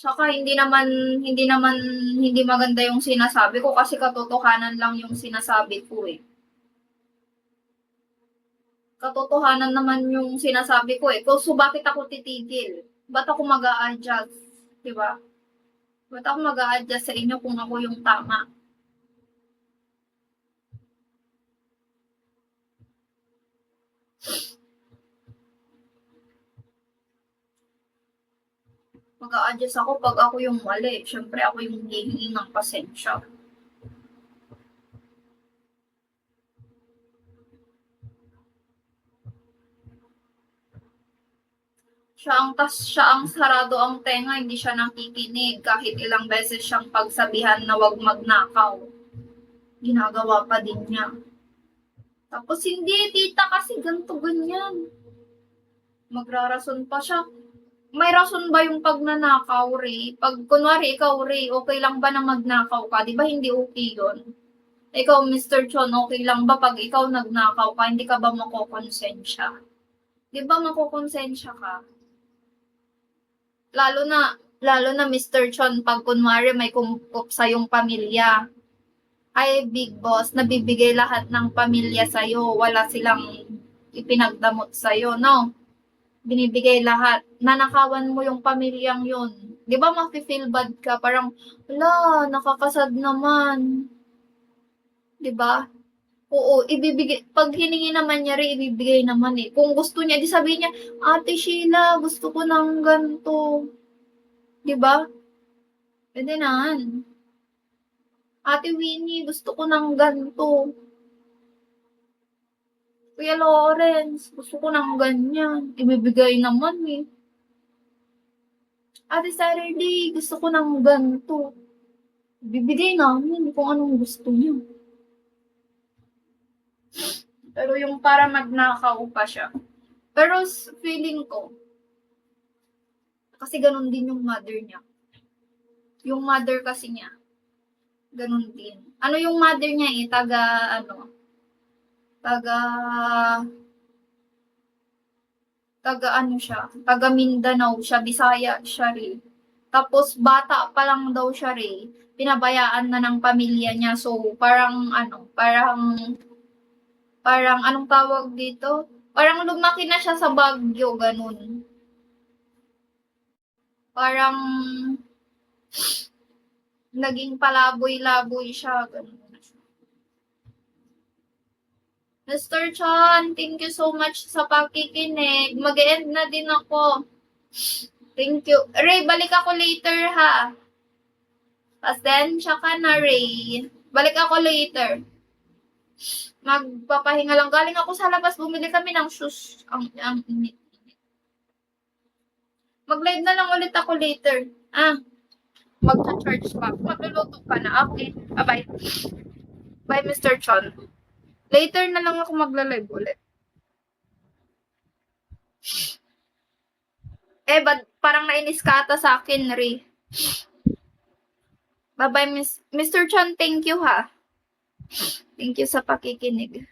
Tsaka hindi maganda yung sinasabi ko kasi katotohanan lang yung sinasabi ko eh. Katotohanan naman yung sinasabi ko eh. So bakit ako titigil? Ba't ako mag-a-adjust? Diba? Ba't ako mag-a-adjust sa inyo kung ako yung tama? Mag-a-adjust ako pag ako yung mali. Siyempre ako yung hihingi ng pasensya. Siya ang sarado ang tenga, hindi siya nakikinig. Kahit ilang beses siyang pagsabihan na wag magnakaw. Ginagawa pa din niya. Tapos hindi, tita, kasi ganito ganyan. Magrarason pa siya. May rason ba yung pagnanakaw, Ray? Pag kunwari ikaw, Ray, okay lang ba na magnakaw ka? Di ba hindi okay yun? Ikaw, Mr. Chon, okay lang ba pag ikaw nagnakaw ka? Hindi ka ba makokonsensya? Di ba makokonsensya ka? Lalo na Mr. Chon, pag kunwari may kumkup sa yung pamilya. Ay, big boss, nabibigay lahat ng pamilya sa'yo. Wala silang ipinagdamot sa'yo, no? Binibigay lahat. Nanakawan mo yung pamilyang yun. Di ba mafe-feel bad ka? Parang, wala, nakakasad naman. Di ba? Oo, ibibigay, pag hiningi naman niya rin, ibibigay naman eh. Kung gusto niya, di sabihin niya, Ate Sheila, gusto ko ng ganito. Di ba? Pwede naman. Ate Winnie, gusto ko ng ganito. Kuya Lawrence, gusto ko ng ganyan. Ibibigay naman eh. Ate Saturday, gusto ko ng ganito. Ibibigay namin kung anong gusto niyo. Pero yung para magnakaw pa siya. Pero feeling ko, kasi ganun din yung mother niya. Yung mother kasi niya, ganun din. Ano yung mother niya eh, taga ano siya, taga Mindanao siya, Bisaya siya rin. Tapos bata pa lang daw siya rin, pinabayaan na ng pamilya niya. So parang anong tawag dito? Parang lumaki na siya sa Baguio, ganun. Parang naging palaboy-laboy siya, ganun. Mr. Chan, thank you so much sa pakikinig. Mag-end na din ako. Thank you. Ray, balik ako later ha. Pasensya ka na, Ray. Balik ako later. Magpapahinga lang. Galing ako sa labas, bumili kami ng shoes. Ang init. Mag-live na lang ulit ako later. Mag-charge pa. Magluluto ka na. Okay. Bye-bye. Bye, Mr. Chon. Later na lang ako magla-live ulit. Ba't parang nainis ka ata sa akin, Ray? Bye-bye, Mr. Chon. Thank you, ha. Thank you sa pakikinig.